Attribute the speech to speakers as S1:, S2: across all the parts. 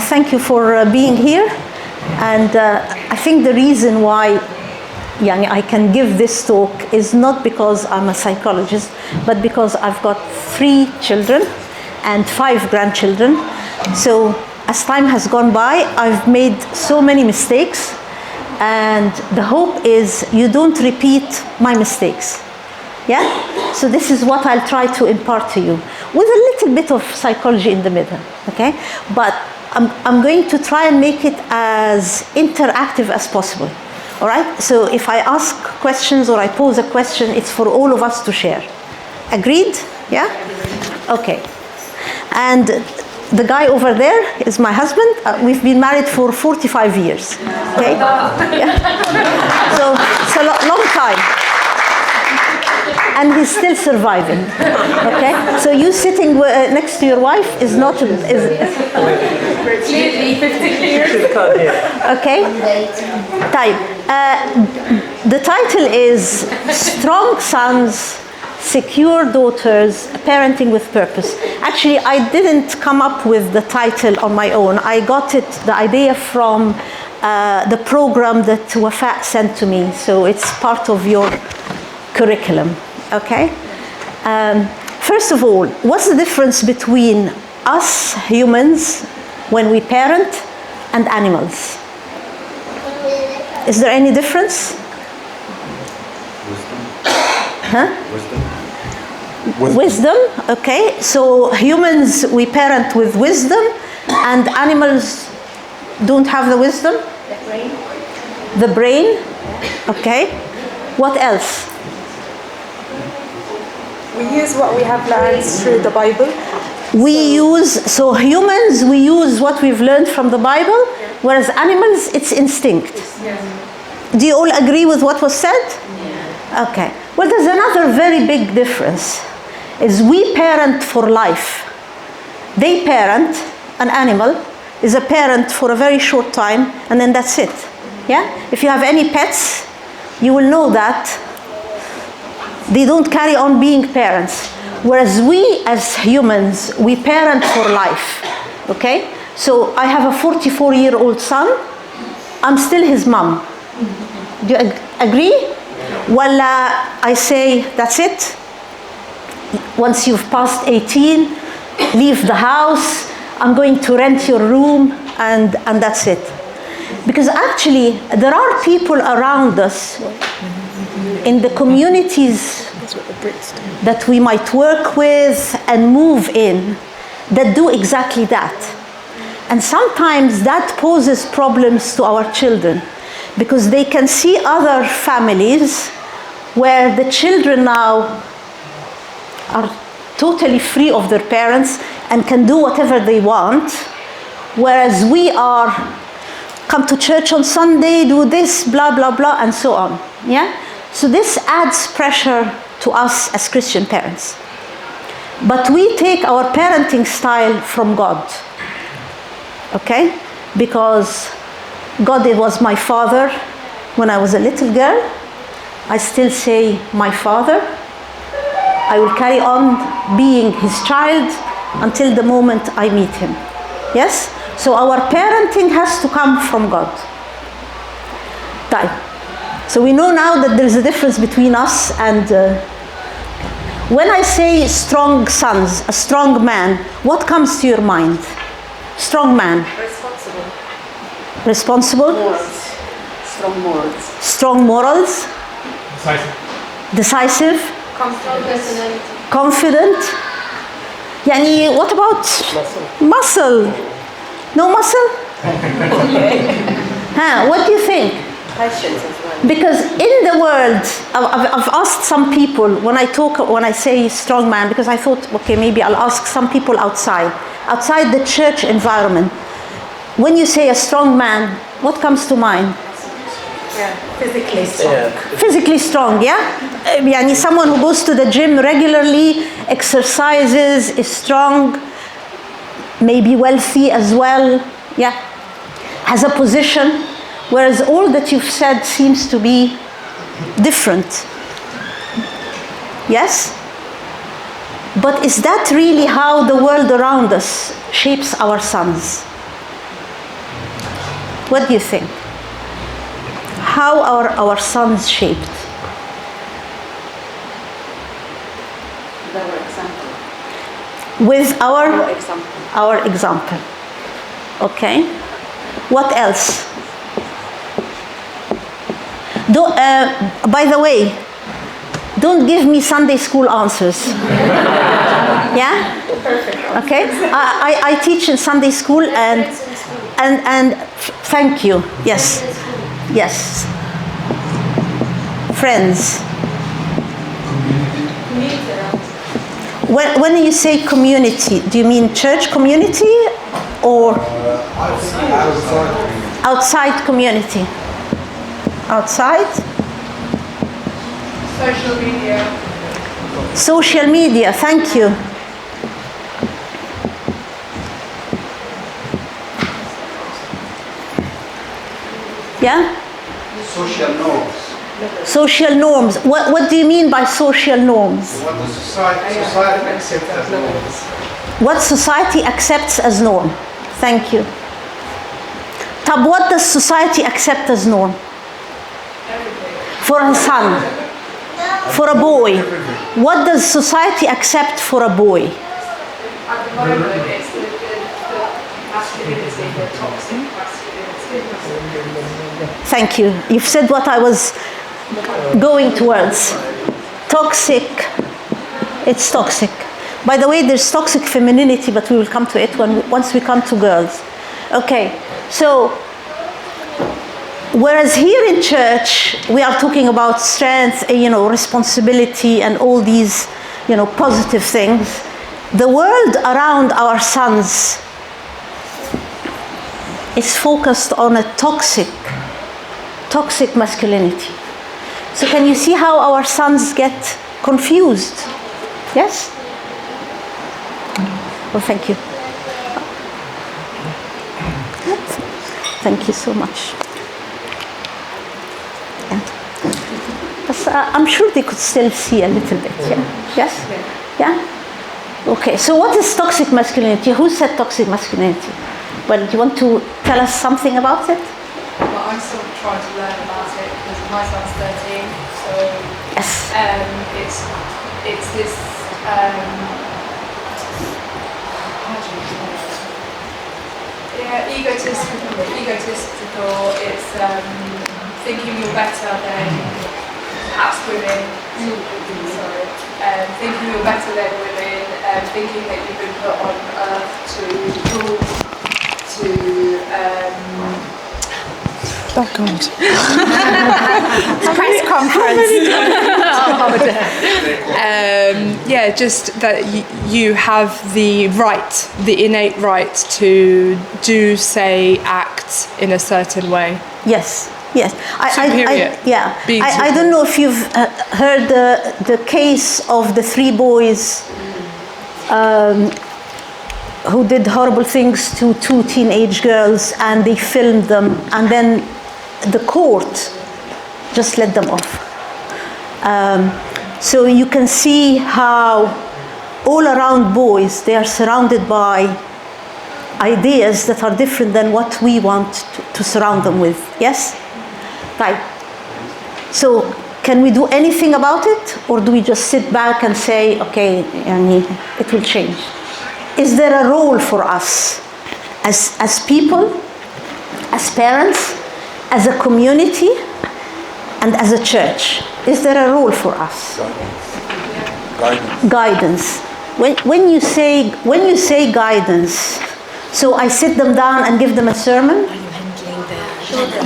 S1: Thank you for being here. And I think the reason why I can give this talk is not because I'm a psychologist, but because I've got 3 children and 5 grandchildren. So as time has gone by, I've made so many mistakes, and the hope is you don't repeat my mistakes. Yeah? So this is what I'll try to impart to you, with a little bit of psychology in the middle, okay? But I'm going to try and make it as interactive as possible, all right? So if I ask questions or I pose a question, it's for all of us to share. Agreed? Yeah? Okay. And the guy over there is my husband. We've been married for 45 years, okay? Yeah. So it's a long time. And he's still surviving, okay? So you sitting next to your wife is not... Clearly 50 years. Okay? Type. The title is Strong Sons, Secure Daughters, Parenting with Purpose. Actually, I didn't come up with the title on my own. I got the idea from the program that Wafa sent to me. So it's part of your curriculum. Okay? First of all, what's the difference between us humans when we parent and animals? Is there any difference? Wisdom, okay. So humans, we parent with wisdom, and animals don't have the wisdom?
S2: The brain.
S1: The brain, okay. What else?
S2: We use what we have learned through the Bible.
S1: So humans, we use what we've learned from the Bible, whereas animals, it's instinct.
S2: Yes.
S1: Do you all agree with what was said? Yeah. Okay. Well, there's another very big difference, is we parent for life. They parent, an animal is a parent for a very short time, and then that's it. Yeah? If you have any pets, you will know that they don't carry on being parents. Whereas we as humans, we parent for life, okay? So I have a 44-year-old son. I'm still his mom. Do you agree? Well, I say, that's it. Once you've passed 18, leave the house. I'm going to rent your room, and that's it. Because actually, there are people around us in the communities that we might work with and move in that do exactly that. And sometimes that poses problems to our children, because they can see other families where the children now are totally free of their parents and can do whatever they want, whereas we are come to church on Sunday, do this, blah, blah, blah, and so on. Yeah? So this adds pressure to us as Christian parents. But we take our parenting style from God. Okay? Because God was my father when I was a little girl. I still say my father. I will carry on being his child until the moment I meet him. Yes? So our parenting has to come from God. So we know now that there's a difference between us and... when I say strong sons, a strong man, what comes to your mind? Strong man.
S2: Responsible.
S1: Responsible?
S2: Morals. Strong morals.
S1: Strong morals. Decisive.
S2: Confident.
S1: Confident. Yani, what about muscle? No muscle? What do you think?
S2: Patience as well.
S1: Because in the world, I've asked some people when I say strong man, because I thought, okay, maybe I'll ask some people outside the church environment. When you say a strong man, what comes to mind?
S2: Yeah, physically strong.
S3: Yeah.
S1: Physically strong, yeah? Yani someone who goes to the gym regularly, exercises, is strong, maybe wealthy as well, yeah? Has a position, whereas all that you've said seems to be different. Yes? But is that really how the world around us shapes our sons? What do you think? How are our sons shaped?
S2: Our example.
S1: With
S2: Our example.
S1: our example. Okay. What else? By the way, don't give me Sunday school answers. Yeah? Okay? I teach in Sunday school and thank you. Yes. Yes. Friends. When you say community, do you mean church community or outside community? Outside?
S3: Social media.
S1: Social media, thank you. Yeah?
S4: Social norms.
S1: Social norms. What do you mean by social norms?
S4: What the society accepts as norms.
S1: What society accepts as norm. Thank you. Tab, what does society accept as norm? For a son, for a boy. What does society accept for a boy?
S3: At the moment, it's the masculinity, the toxic masculinity.
S1: Thank you. You've said what I was going towards. Toxic. It's toxic. By the way, there's toxic femininity, but we will come to it once we come to girls. Okay, so whereas here in church, we are talking about strength, responsibility, and all these, positive things. The world around our sons is focused on a toxic masculinity. So can you see how our sons get confused? Yes? Well, thank you. Thank you so much. Yeah. But, I'm sure they could still see a little bit, yeah? Yes? Yeah? Okay, so what is toxic masculinity? Who said toxic masculinity? Well, do you want to tell us something about it?
S3: Well, I'm still trying to learn about it because my son's 13, so
S1: Yes.
S3: it's this how do you call it? Yeah, egotistical. It's thinking you're better than perhaps women. Sorry, thinking you're better than women. Thinking that you've been put on earth to rule, to
S5: Oh God.
S6: Press conference.
S5: Yeah, just that you have the right, the innate right to do, say, act in a certain way.
S1: Yes. Yes.
S5: Superior.
S1: I don't know if you've heard the case of the 3 boys who did horrible things to 2 teenage girls, and they filmed them, and then the court just let them off. So you can see how all around boys, they are surrounded by ideas that are different than what we want to surround them with. Yes? Right. So can we do anything about it, or do we just sit back and say, okay, it will change? Is there a role for us as people, as parents, as a community, and as a church? Is there a role for us? Guidance. When you say guidance, so I sit them down and give them a sermon?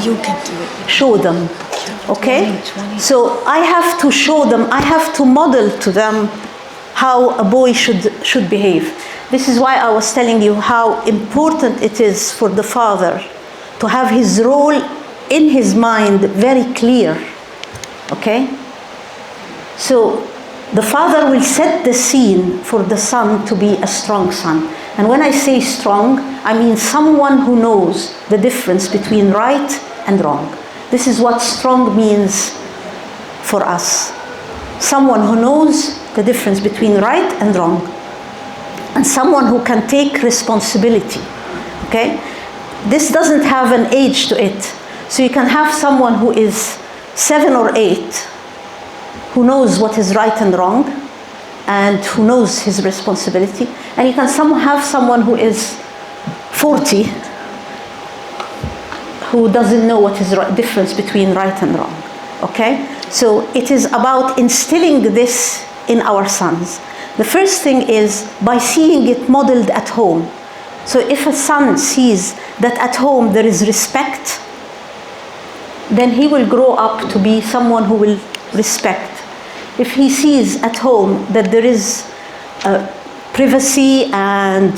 S6: You can do it.
S1: Show them. Okay? So I have to show them, I have to model to them how a boy should behave. This is why I was telling you how important it is for the father to have his role in his mind very clear. Okay? So the father will set the scene for the son to be a strong son. And when I say strong, I mean someone who knows the difference between right and wrong. This is what strong means for us. Someone who knows the difference between right and wrong. And someone who can take responsibility. Okay? this doesn't have an age to it. So you can have someone who is 7 or 8, who knows what is right and wrong, and who knows his responsibility. And you can have someone who is 40, who doesn't know what is the difference between right and wrong. Okay? So it is about instilling this in our sons. The first thing is by seeing it modeled at home. So if a son sees that at home there is respect, then he will grow up to be someone who will respect. If he sees at home that there is privacy and,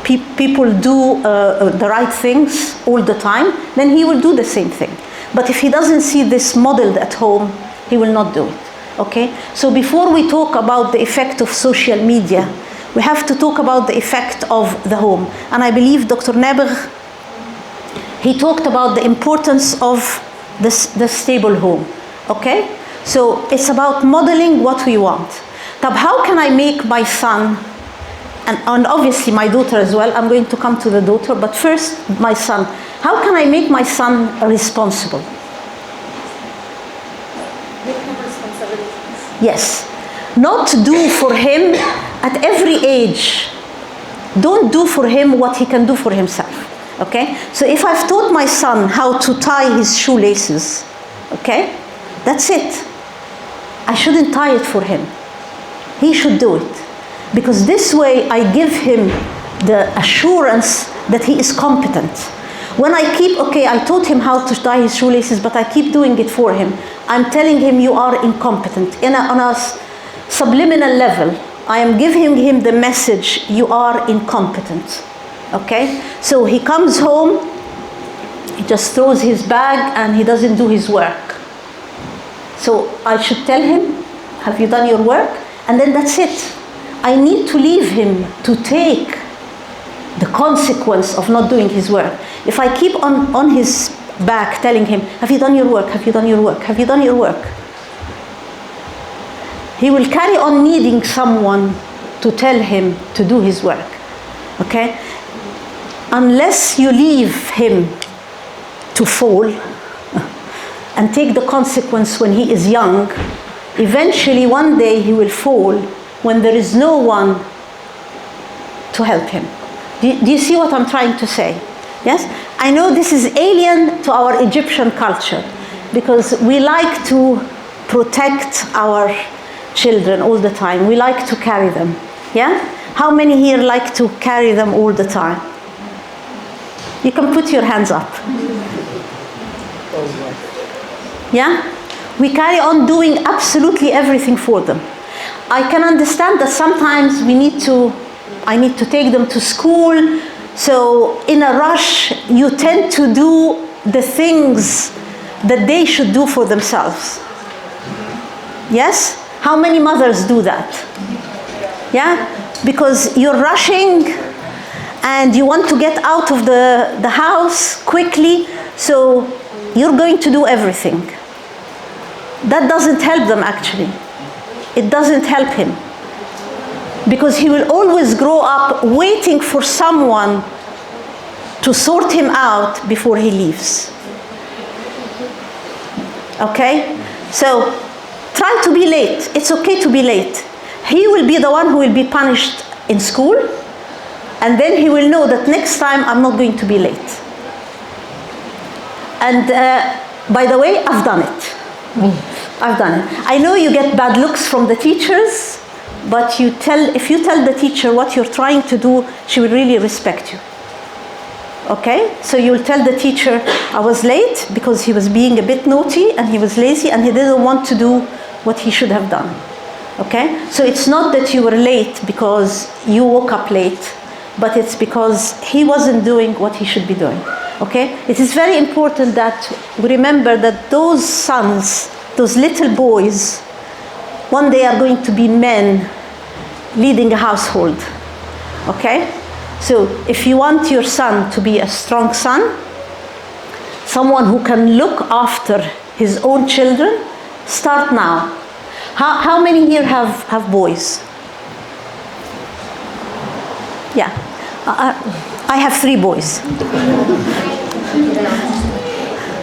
S1: people do the right things all the time, then he will do the same thing. But if he doesn't see this modeled at home, he will not do it. Okay? So before we talk about the effect of social media, we have to talk about the effect of the home. And I believe Dr. Naber, he talked about the importance of the stable home. Okay? So it's about modeling what we want. Tab, how can I make my son, and obviously my daughter as well, I'm going to come to the daughter, but first my son. How can I make my son responsible?
S2: Make him responsibilities.
S1: Yes. Not do for him at every age. Don't do for him what he can do for himself. Okay? So if I've taught my son how to tie his shoelaces, okay? That's it. I shouldn't tie it for him. He should do it. Because this way I give him the assurance that he is competent. When I taught him how to tie his shoelaces, but I keep doing it for him, I'm telling him you are incompetent. On a subliminal level, I am giving him the message, you are incompetent. Okay? So he comes home, he just throws his bag and he doesn't do his work. So I should tell him, have you done your work? And then that's it. I need to leave him to take the consequence of not doing his work. If I keep on his back telling him, have you done your work? Have you done your work? Have you done your work? He will carry on needing someone to tell him to do his work. Okay? Unless you leave him to fall and take the consequence when he is young, eventually one day he will fall when there is no one to help him. Do you see what I'm trying to say? Yes? I know this is alien to our Egyptian culture because we like to protect our children all the time. We like to carry them. Yeah? How many here like to carry them all the time? You can put your hands up. Yeah? We carry on doing absolutely everything for them. I can understand that sometimes I need to take them to school. So in a rush, you tend to do the things that they should do for themselves. Yes? How many mothers do that? Yeah? Because you're rushing and you want to get out of the house quickly, so you're going to do everything. That doesn't help them actually. It doesn't help him. Because he will always grow up waiting for someone to sort him out before he leaves. Okay? So try to be late. It's okay to be late. He will be the one who will be punished in school, and then he will know that next time I'm not going to be late. And by the way, I've done it. I've done it. I know you get bad looks from the teachers, but if you tell the teacher what you're trying to do, she will really respect you. Okay? So you'll tell the teacher, I was late because he was being a bit naughty and he was lazy and he didn't want to do what he should have done. Okay? So it's not that you were late because you woke up late, but it's because he wasn't doing what he should be doing. Okay? It is very important that we remember that those sons, those little boys, one day are going to be men leading a household. Okay? So if you want your son to be a strong son, someone who can look after his own children, start now. How many here have boys? Yeah. I have 3 boys.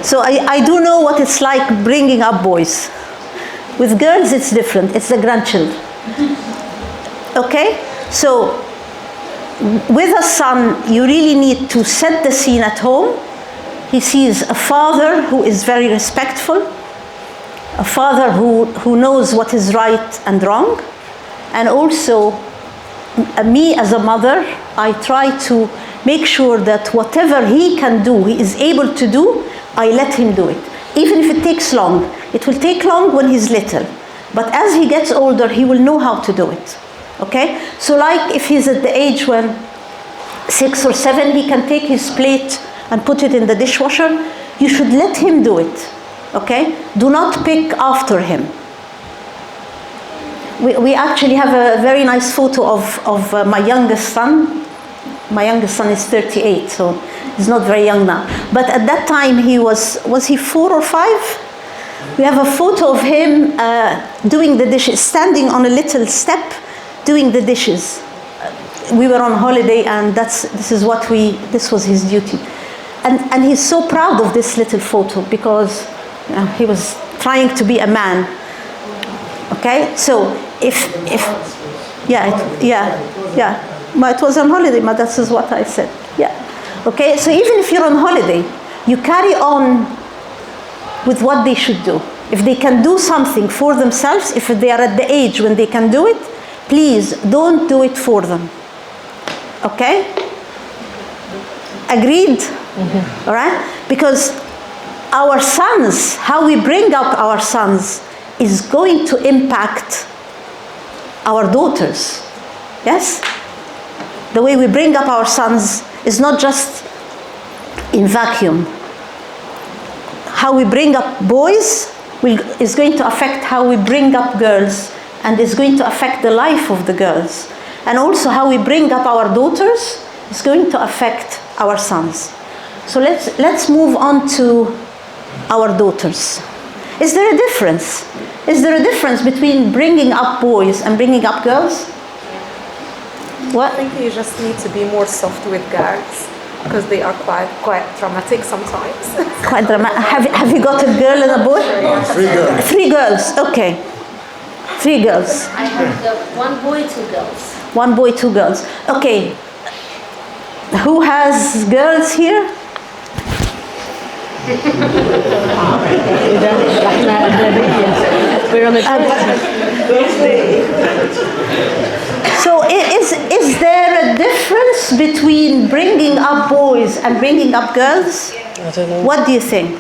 S1: So I do know what it's like bringing up boys. With girls, it's different. It's the grandchildren. Okay? So with a son, you really need to set the scene at home. He sees a father who is very respectful, a father who knows what is right and wrong, and also me as a mother, I try to make sure that whatever he can do, he is able to do, I let him do it. Even if it takes long. It will take long when he's little. But as he gets older, he will know how to do it. Okay? So like if he's at the age when 6 or 7, he can take his plate and put it in the dishwasher. You should let him do it. Okay? Do not pick after him. We actually have a very nice photo of my youngest son. My youngest son is 38, so he's not very young now. But at that time, he was he 4 or 5? We have a photo of him doing the dishes, standing on a little step, doing the dishes. We were on holiday, and this was his duty. And he's so proud of this little photo because he was trying to be a man. Okay, so but it was on holiday, but that is what I said. Yeah. Okay, so even if you're on holiday, you carry on with what they should do. If they can do something for themselves, if they are at the age when they can do it, please don't do it for them. Okay? Agreed? Mm-hmm. All right? Because our sons, how we bring up our sons, is going to impact our daughters. Yes? The way we bring up our sons is not just in vacuum. How we bring up boys is going to affect how we bring up girls, and is going to affect the life of the girls. And also how we bring up our daughters is going to affect our sons. So let's move on to our daughters. Is there a difference? Is there a difference between bringing up boys and bringing up girls? What?
S2: I think you just need to be more soft with girls because they are quite dramatic sometimes.
S1: Quite dramatic. Have you got a girl and a boy?
S4: 3 girls.
S1: 3 girls. Okay. 3 girls.
S6: I have 1 boy, 2 girls.
S1: 1 boy, 2 girls. Okay. Who has girls here?
S6: We're on a
S1: So is there a difference between bringing up boys and bringing up girls?
S6: I don't know.
S1: What do you think?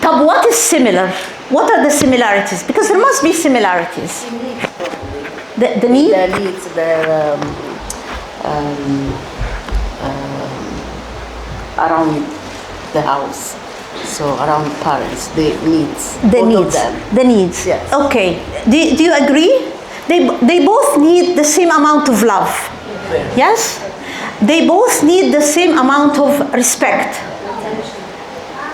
S1: Tab, what is similar? What are the similarities? Because there must be similarities. The need?
S7: Their needs, their around the house, so around parents, the needs.
S1: The
S7: both
S1: needs.
S7: of them.
S1: The needs.
S7: Yes.
S1: Okay. Do you agree? They both need the same amount of love. Yes? They both need the same amount of respect.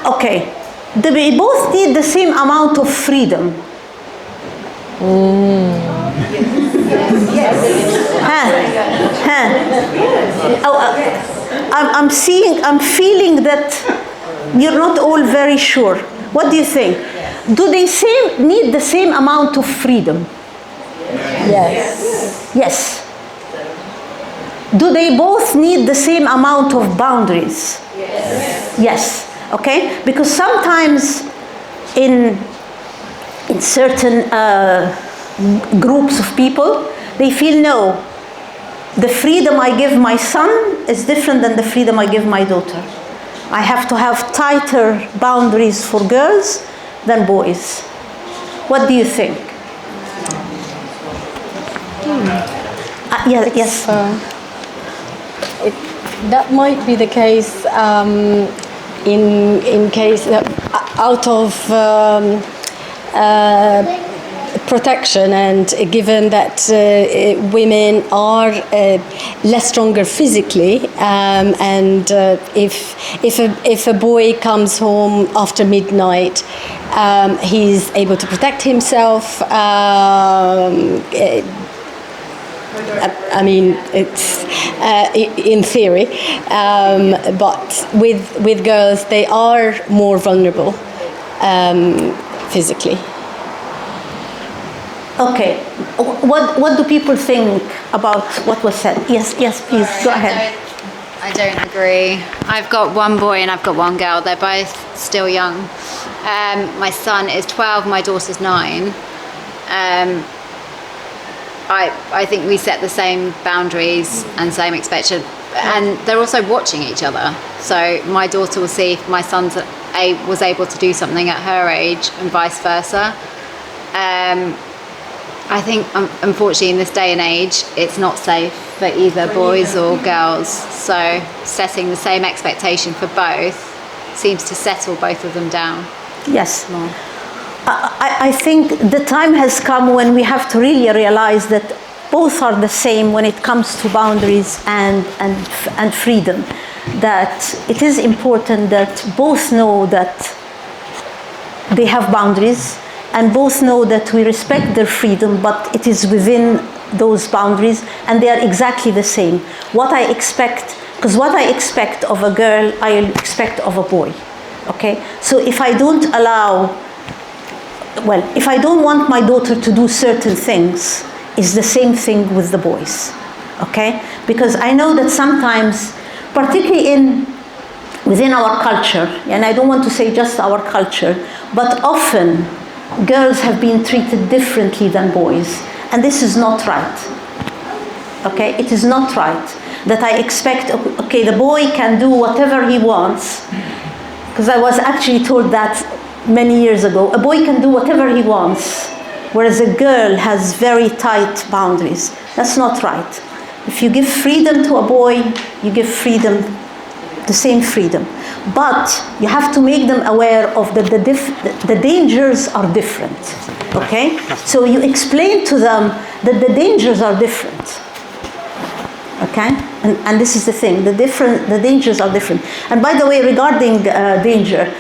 S1: Okay. They both need the same amount of freedom. I'm feeling that you're not all very sure. What do you think? Do they need the same amount of freedom?
S6: Yes.
S1: Yes. Do they both need the same amount of boundaries?
S6: Yes.
S1: Yes. Okay? Because sometimes in certain groups of people, they feel no, the freedom I give my son is different than the freedom I give my daughter. I have to have tighter boundaries for girls than boys. What do you think? Yes.
S6: That might be the case in case out of protection, and given that women are less stronger physically, and if a boy comes home after midnight, he's able to protect himself. I mean, it's in theory, but with girls, they are more vulnerable physically.
S1: Okay, what do people think about what was said? Yes, please, go ahead.
S8: I don't agree. I've got one boy and I've got one girl. They're both still young. My son is 12, my daughter's 9. I think we set the same boundaries and same expectation, and they're also watching each other. So my daughter will see if my son was able to do something at her age and vice versa. I think, unfortunately, in this day and age, it's not safe for either boys or girls. So setting the same expectation for both seems to settle both of them down.
S1: Yes. I think the time has come when we have to really realize that both are the same when it comes to boundaries and freedom. That it is important that both know that they have boundaries, and both know that we respect their freedom, but it is within those boundaries, and they are exactly the same. What I expect of a girl, I expect of a boy. Okay? So if I don't want my daughter to do certain things, it's the same thing with the boys. Okay? Because I know that sometimes, particularly within our culture, and I don't want to say just our culture, but often girls have been treated differently than boys, and this is not right. Okay, it is not right that I expect, okay, the boy can do whatever he wants, because I was actually told that many years ago. A boy can do whatever he wants, whereas a girl has very tight boundaries. That's not right. If you give freedom to a boy, you give freedom, the same freedom. But you have to make them aware of the dangers are different, okay? So you explain to them that the dangers are different, okay? And this is the thing, the dangers are different. And by the way, regarding danger,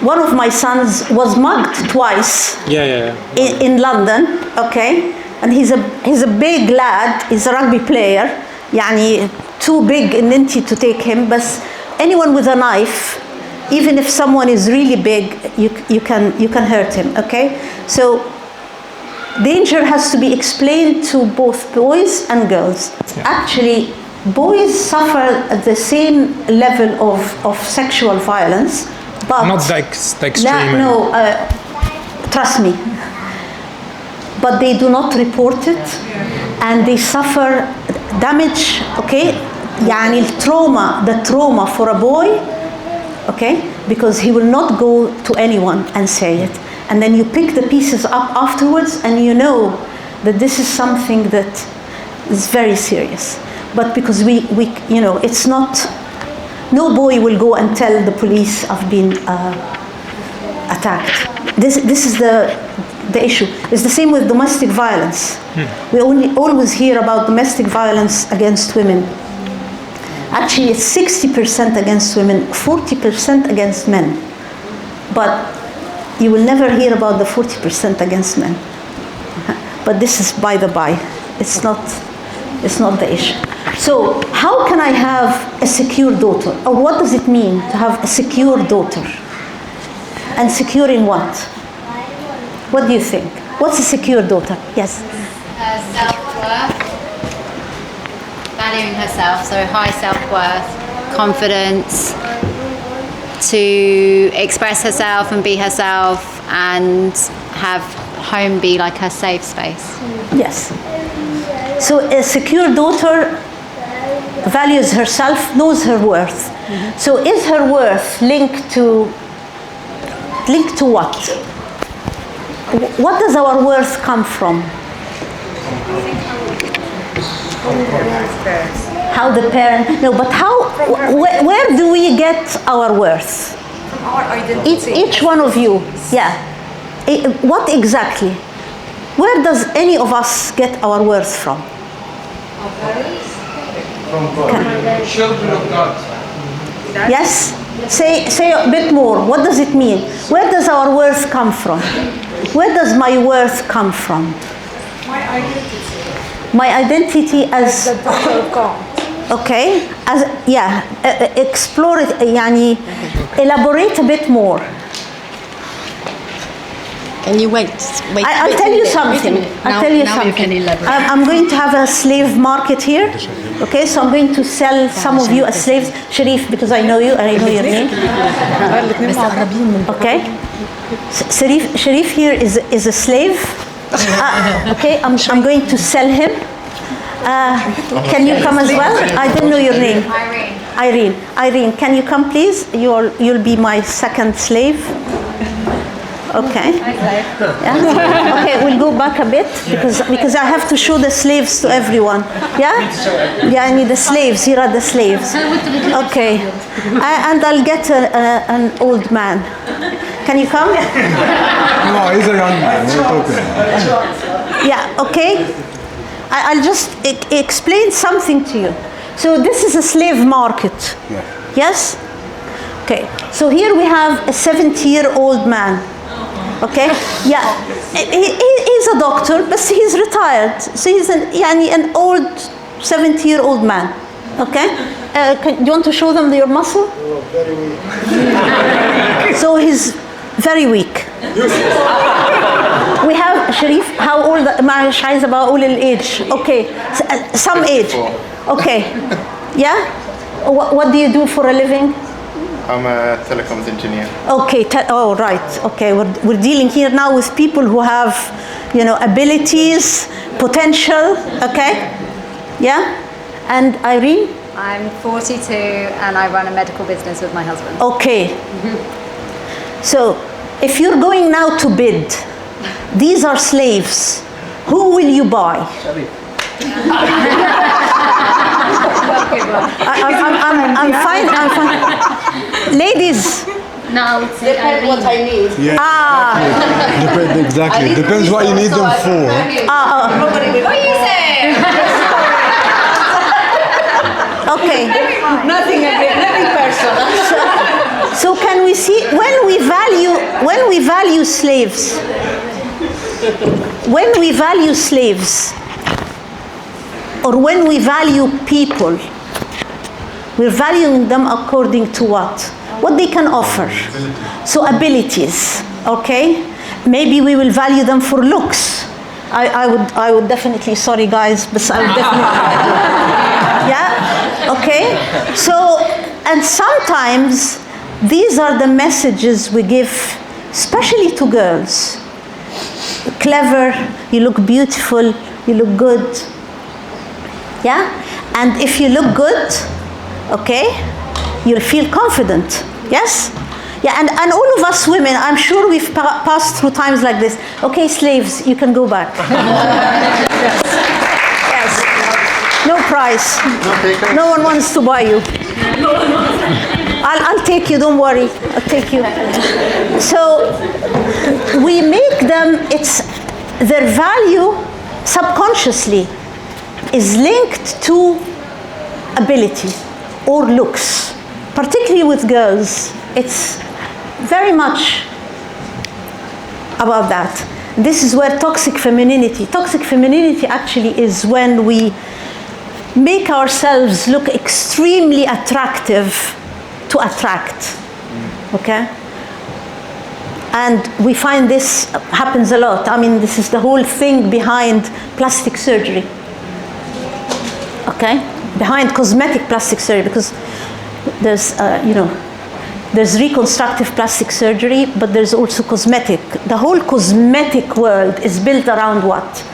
S1: one of my sons was mugged twice in London, okay? And he's a big lad, he's a rugby player, يعني too big in Inti to take him, but anyone with a knife, even if someone is really big, you can hurt him, okay? So danger has to be explained to both boys and girls. Yeah. Actually, boys suffer at the same level of sexual violence, but
S9: not like extreme.
S1: No, trust me. But they do not report it, and they suffer damage, okay? يعني the trauma for a boy, okay? Because he will not go to anyone and say it. And then you pick the pieces up afterwards, and you know that this is something that is very serious. But because we it's not, no boy will go and tell the police I've been attacked. This is the issue. It's the same with domestic violence. We always hear about domestic violence against women. Actually, it's 60% against women, 40% against men. But you will never hear about the 40% against men. But this is by the by. It's not the issue. So how can I have a secure daughter? Or what does it mean to have a secure daughter? And secure in what? What do you think? What's a secure daughter? Yes?
S8: Self-worth. Valuing herself, so high self-worth, confidence, to express herself and be herself, and have home be like her safe space.
S1: Yes. So a secure daughter values herself, knows her worth. Mm-hmm. So is her worth linked to what? What does our worth come from? How the parent, no, but how, where do we get our worth?
S2: From our identity.
S1: Each one of you, yeah. What exactly? Where does any of us get our worth from?
S2: Our parents.
S4: From God. Children of God.
S1: Yes? Say a bit more. What does it mean? Where does our worth come from? Where does my worth come from?
S2: My identity.
S1: My identity as
S2: The daughter of God.
S1: okay, as yeah, explore it, يعني elaborate a bit more.
S6: Can you wait?
S1: I'll tell you something. I'll tell you something. I'm going to have a slave market here. Okay, so I'm going to sell some of you as slaves. Sharif, because I know you and I know your name. Okay. Sharif here is a slave. Okay, I'm going to sell him. Can you come as well? I don't know your name. Irene, can you come please? You'll be my second slave. Okay. Yeah? Okay, we'll go back a bit because I have to show the slaves to everyone. Yeah? Yeah, I need the slaves. Here are the slaves. Okay. And I'll get an old man. Can you come?
S4: No, he's a young man. We're talking.
S1: Yeah, okay. I'll just explain something to you. So this is a slave market.
S4: Yeah.
S1: Yes? Okay. So here we have a 70-year-old man. Okay? Yeah. He's a doctor, but he's retired. So he's an old 70-year-old man. Okay? Do you want to show them your muscle?
S4: Very weak.
S1: So he's very weak. We have Sharif. How old? معلش عايزة بقول الage. Okay, some age. Okay, yeah. What do you do for a living?
S9: I'm a telecoms engineer.
S1: Okay. Oh, right. Okay, we're dealing here now with people who have, abilities, potential. Okay. Yeah. And Irene?
S8: I'm 42 and I run a medical business with my husband.
S1: Okay. So, if you're going now to bid, these are slaves. Who will you buy? I'm fine. Ladies.
S8: No,
S6: Depends what I need.
S4: Yeah. Exactly. Depends what you need them for.
S8: What are you saying?
S1: Okay.
S6: Nothing personal.
S1: So can we see when we value slaves, or when we value people, we're valuing them according to what they can offer. So abilities, okay? Maybe we will value them for looks. I would definitely, sorry guys, but I would definitely, yeah, okay? So, and sometimes these are the messages we give, especially to girls. Clever, you look beautiful, you look good. Yeah? And if you look good, okay, you'll feel confident. Yes? Yeah, and all of us women, I'm sure we've passed through times like this. Okay, slaves, you can go back. Yes. No price. No one wants to buy you. I'll take you, don't worry. I'll take you. So we make them, their value subconsciously is linked to ability or looks. Particularly with girls, it's very much about that. This is where toxic femininity actually is when we make ourselves look extremely attractive to attract, okay? And we find this happens a lot. I mean, this is the whole thing behind plastic surgery, okay? Behind cosmetic plastic surgery, because there's, there's reconstructive plastic surgery, but there's also cosmetic. The whole cosmetic world is built around what?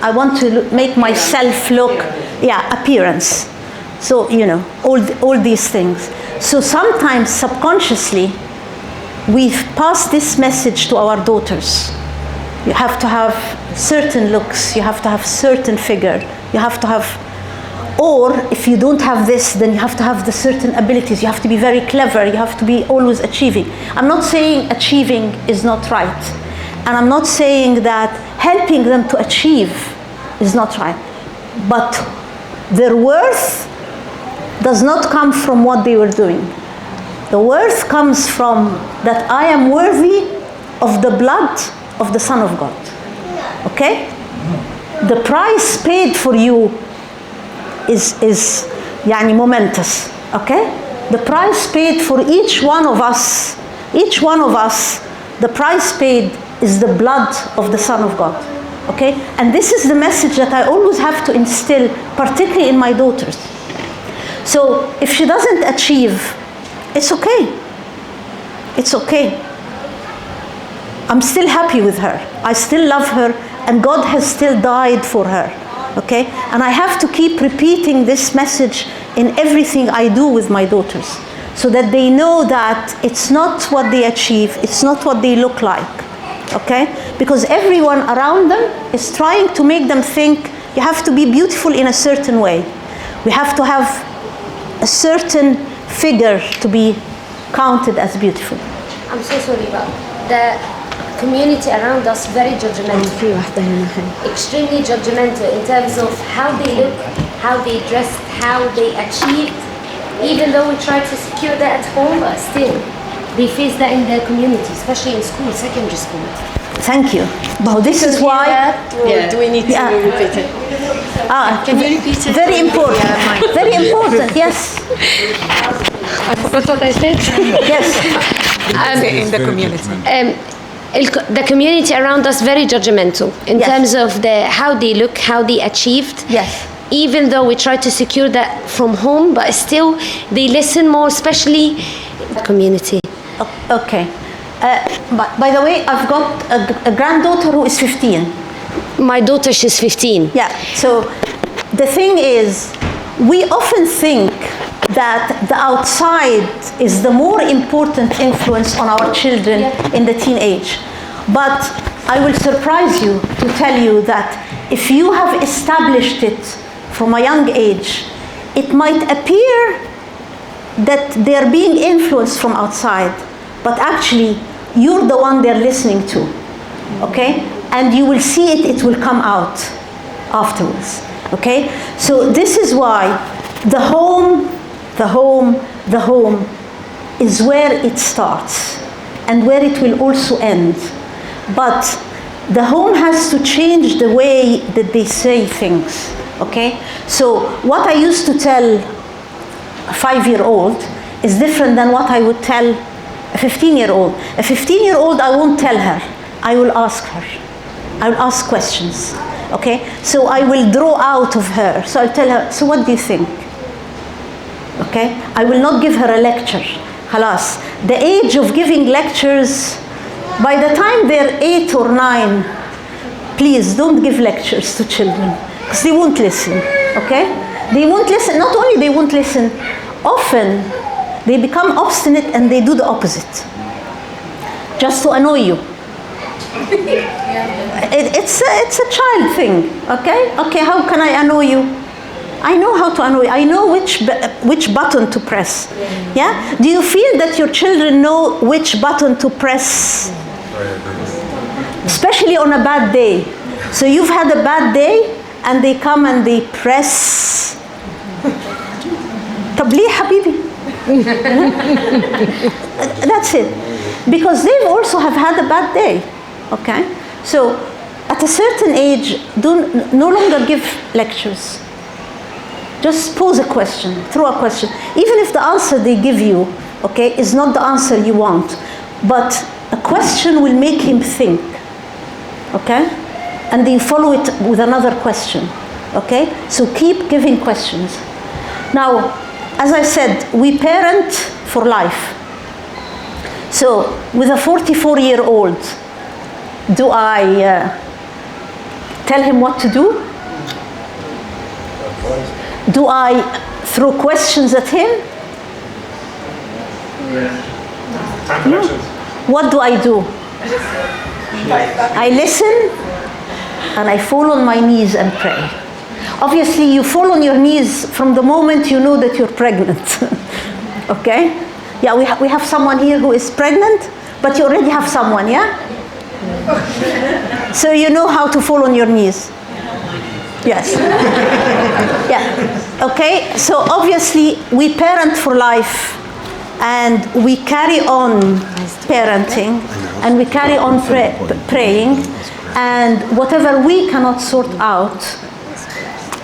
S1: I want to make myself look, appearance. So, all these things. So sometimes subconsciously, we've passed this message to our daughters. You have to have certain looks, you have to have certain figure, you have to have, or if you don't have this, then you have to have the certain abilities, you have to be very clever, you have to be always achieving. I'm not saying achieving is not right. And I'm not saying that helping them to achieve is not right. But their worth does not come from what they were doing. The worth comes from that I am worthy of the blood of the Son of God. Okay? the price paid for you is يعني momentous, okay? The price paid for each one of us, the price paid is the blood of the Son of God, okay? And this is the message that I always have to instill, particularly in my daughters. So if she doesn't achieve, it's okay. It's okay. I'm still happy with her. I still love her, and God has still died for her, okay? And I have to keep repeating this message in everything I do with my daughters, so that they know that it's not what they achieve, it's not what they look like, okay? Because everyone around them is trying to make them think you have to be beautiful in a certain way. We have to have a certain figure to be counted as beautiful.
S10: I'm so sorry, but the community around us very judgmental. Extremely judgmental in terms of how they look, how they dress, how they achieve. Even though we try to secure that at home, but still, they face that in their community, especially in school, secondary school.
S1: Thank you. Well, this is why.
S6: Do we need to repeat it?
S1: Can you repeat it? Very important. Very important. Yes.
S10: I forgot what I said.
S1: Yes.
S2: In the community.
S10: The community around us very judgmental in terms of how they look, how they achieved.
S1: Yes.
S10: Even though we try to secure that from home, but still they listen more, especially the community.
S1: Okay. But by the way, I've got a granddaughter who is 15.
S10: My daughter, she's 15.
S1: Yeah. So the thing is, we often think that the outside is the more important influence on our children in the teenage. But I will surprise you to tell you that if you have established it from a young age, it might appear that they're being influenced from outside, but actually you're the one they're listening to, okay? And you will see it will come out afterwards, okay? So this is why the home is where it starts and where it will also end. But the home has to change the way that they say things, okay? So what I used to tell a 5-year-old is different than what I would tell a 15-year-old. A 15-year-old, I won't tell her. I will ask her. I will ask questions, okay? So I will draw out of her. So I'll tell her, so what do you think? Okay? I will not give her a lecture. Halas. The age of giving lectures, by the time they're 8 or 9, please don't give lectures to children, because they won't listen, okay? They won't listen. Not only they won't listen, often they become obstinate and they do the opposite, just to annoy you. It's a child thing, okay? Okay, how can I annoy you? I know how to annoy. I know which button to press. Yeah? Do you feel that your children know which button to press? Especially on a bad day. So you've had a bad day and they come and they press. طب ليه حبيبي? That's it. Because they also have had a bad day. Okay? So at a certain age, no longer give lectures. Just pose a question, throw a question. Even if the answer they give you, okay, is not the answer you want, but a question will make him think, okay? And then follow it with another question, okay? So keep giving questions. Now, as I said, we parent for life. So with a 44-year-old, do I tell him what to do? Do I throw questions at him? No. What do? I listen and I fall on my knees and pray. Obviously, you fall on your knees from the moment you know that you're pregnant. Okay? Yeah, we have someone here who is pregnant, but you already have someone, yeah? So you know how to fall on your knees. Yes. Yeah. Okay. So obviously we parent for life, and we carry on parenting, and we carry on praying, And whatever we cannot sort out,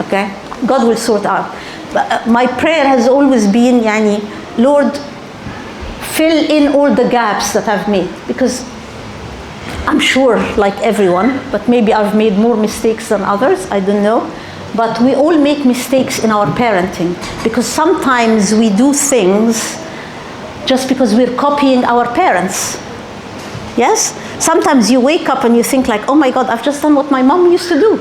S1: okay, God will sort out. But my prayer has always been, yani, Lord, fill in all the gaps that I've made, because I'm sure, like everyone, but maybe I've made more mistakes than others, I don't know. But we all make mistakes in our parenting, because sometimes we do things just because we're copying our parents. Yes? Sometimes you wake up and you think like, oh my God, I've just done what my mom used to do.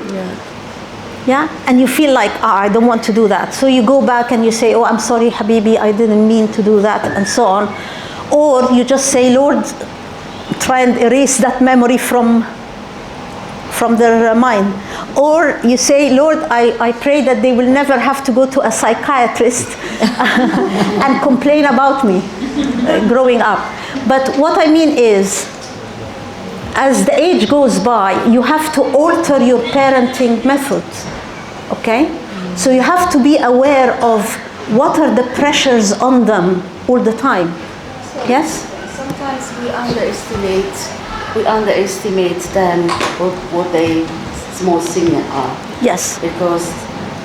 S1: Yeah? And you feel like, I don't want to do that. So you go back and you say, oh, I'm sorry, Habibi, I didn't mean to do that, and so on. Or you just say, Lord, try and erase that memory from their mind. Or you say, Lord, I pray that they will never have to go to a psychiatrist and complain about me growing up. But what I mean is, as the age goes by, you have to alter your parenting methods, okay? So you have to be aware of what are the pressures on them all the time. Yes?
S7: Sometimes we underestimate them what they small signal are.
S1: Yes.
S7: Because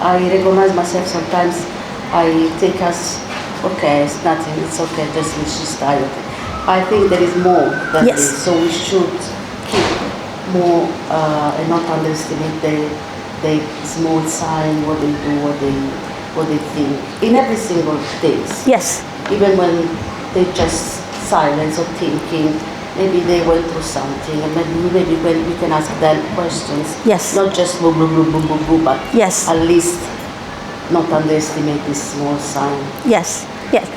S7: I recognize myself sometimes. I take as okay, it's nothing, it's okay, just she's tired. I think there is more than this, so we should keep more and not underestimate the small sign, what they do, what they think in every single things.
S1: Yes.
S7: Even when they just silence or thinking, maybe they went through something, and maybe when we can ask them questions.
S1: Yes.
S7: Not just boo boo boo boo boo boo, but
S1: yes,
S7: at least not underestimate this small sign.
S1: Yes, yes.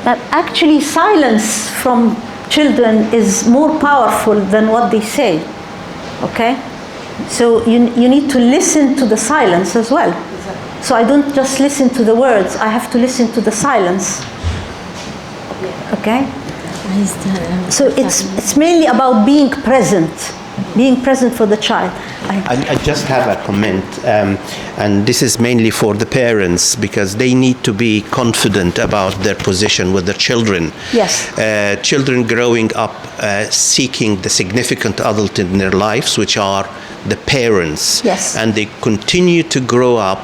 S1: But actually, silence from children is more powerful than what they say. Okay? So you need to listen to the silence as well. Exactly. So I don't just listen to the words, I have to listen to the silence. Okay? So it's mainly about being present for the child.
S11: I just have a comment, and this is mainly for the parents, because they need to be confident about their position with their children.
S1: Yes.
S11: Children growing up seeking the significant adult in their lives, which are the parents.
S1: Yes.
S11: And they continue to grow up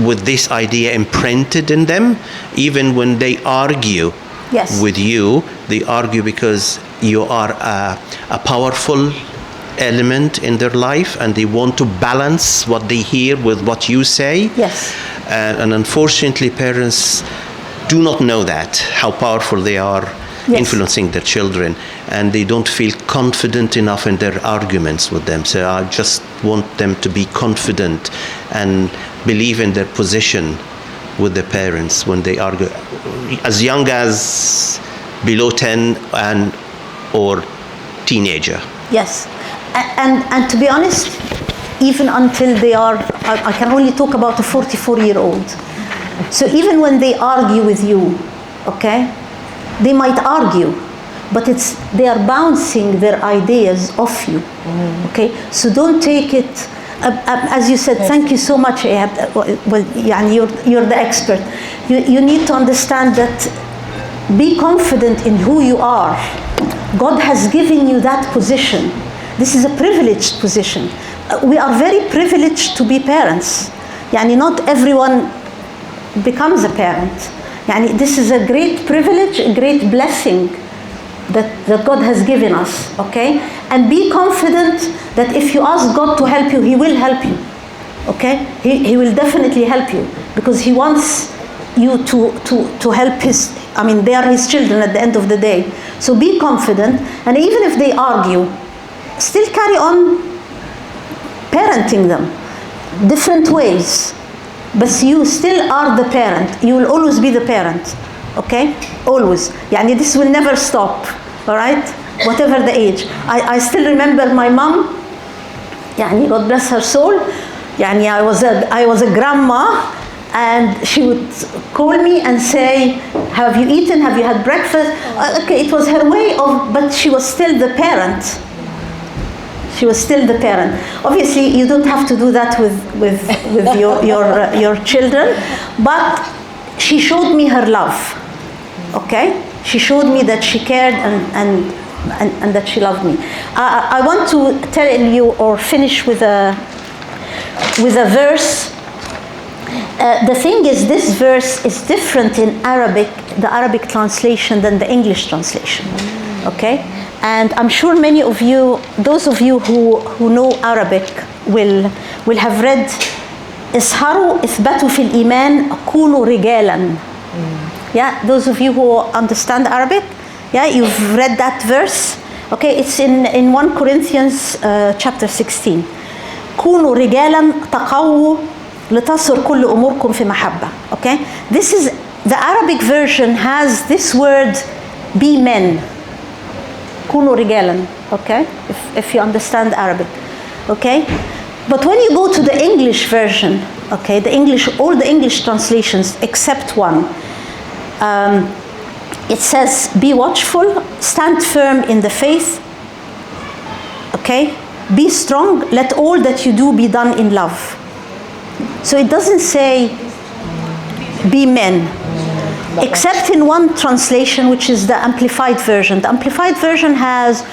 S11: with this idea imprinted in them, even when they argue.
S1: Yes.
S11: With you, they argue because you are a powerful element in their life, and they want to balance what they hear with what you say.
S1: Yes.
S11: And unfortunately, parents do not know that, how powerful they are. Yes. Influencing their children, and they don't feel confident enough in their arguments with them. So I just want them to be confident and believe in their position with the parents when they argue, as young as below 10 and or teenager.
S1: Yes, and to be honest, even until they are, I can only talk about a 44-year-old. So even when they argue with you, okay, they might argue, but they are bouncing their ideas off you, okay? So don't take it, as you said, thank you so much, Ehab. Well, you're the expert. You need to understand that, be confident in who you are. God has given you that position. This is a privileged position. We are very privileged to be parents. Yani not everyone becomes a parent. Yani this is a great privilege, a great blessing that God has given us, okay? And be confident that if you ask God to help you, He will help you, okay? He will definitely help you, because He wants you to help they are His children at the end of the day. So be confident, and even if they argue, still carry on parenting them, different ways. But you still are the parent. You will always be the parent, okay? Always. Yani this will never stop, all right? Whatever the age. I still remember my mom, yani God bless her soul, yani I was a grandma, and she would call me and say, have you eaten? Have you had breakfast? Okay, it was her way of, but she was still the parent. She was still the parent. Obviously, you don't have to do that with your children, but she showed me her love. Okay, she showed me that she cared, and and that she loved me. I want to tell you or finish with a verse. The thing is, this verse is different in Arabic, the Arabic translation, than the English translation. Okay? And I'm sure many of you, those of you who know Arabic, will have read "Isharu ithbatu fil iman kunu rijalan." Yeah, those of you who understand Arabic, yeah, you've read that verse. Okay, it's in 1 Corinthians chapter 16. كونوا رجالا تقووا لتصر كل أموركم في محبة. Okay, this is the Arabic version has this word, be men. كونوا رجالا. Okay, if you understand Arabic. Okay, but when you go to the English version, okay, all the English translations except one. It says, be watchful, stand firm in the faith, okay? Be strong, let all that you do be done in love. So it doesn't say, be men, except in one translation, which is the Amplified Version. The Amplified Version has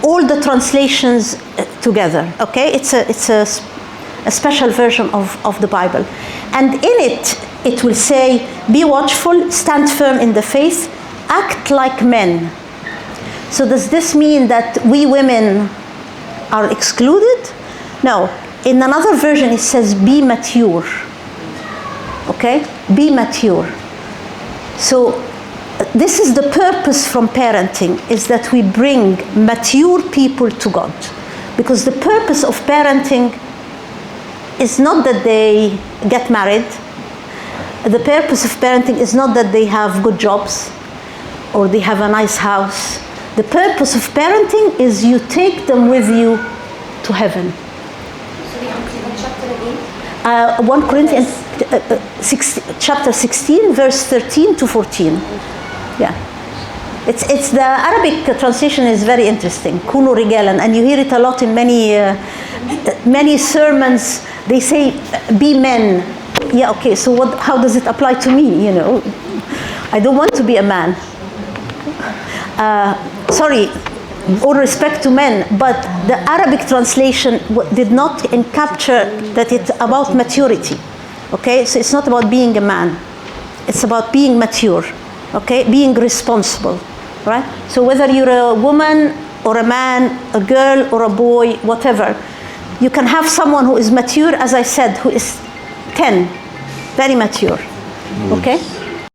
S1: all the translations together, okay? It's a special version of the Bible. And in it will say, be watchful, stand firm in the faith, act like men. So does this mean that we women are excluded? No. In another version it says, be mature. Okay? Be mature. So this is the purpose from parenting, is that we bring mature people to God. Because the purpose of parenting is not that they get married. The purpose of parenting is not that they have good jobs or they have a nice house. The purpose of parenting is you take them with you to heaven.
S10: So we complete the chapter again?
S1: 1 Corinthians chapter 16, verse 13 to 14. Yeah. It's the Arabic translation is very interesting. Kunu rijalan, and you hear it a lot in many sermons. They say, be men. Yeah, okay, so how does it apply to me, you know? I don't want to be a man. Sorry, all respect to men, but the Arabic translation did not capture that it's about maturity. Okay, so it's not about being a man. It's about being mature, okay? Being responsible, right? So whether you're a woman or a man, a girl or a boy, whatever, you can have someone who is mature, as I said, who is 10, very mature, okay?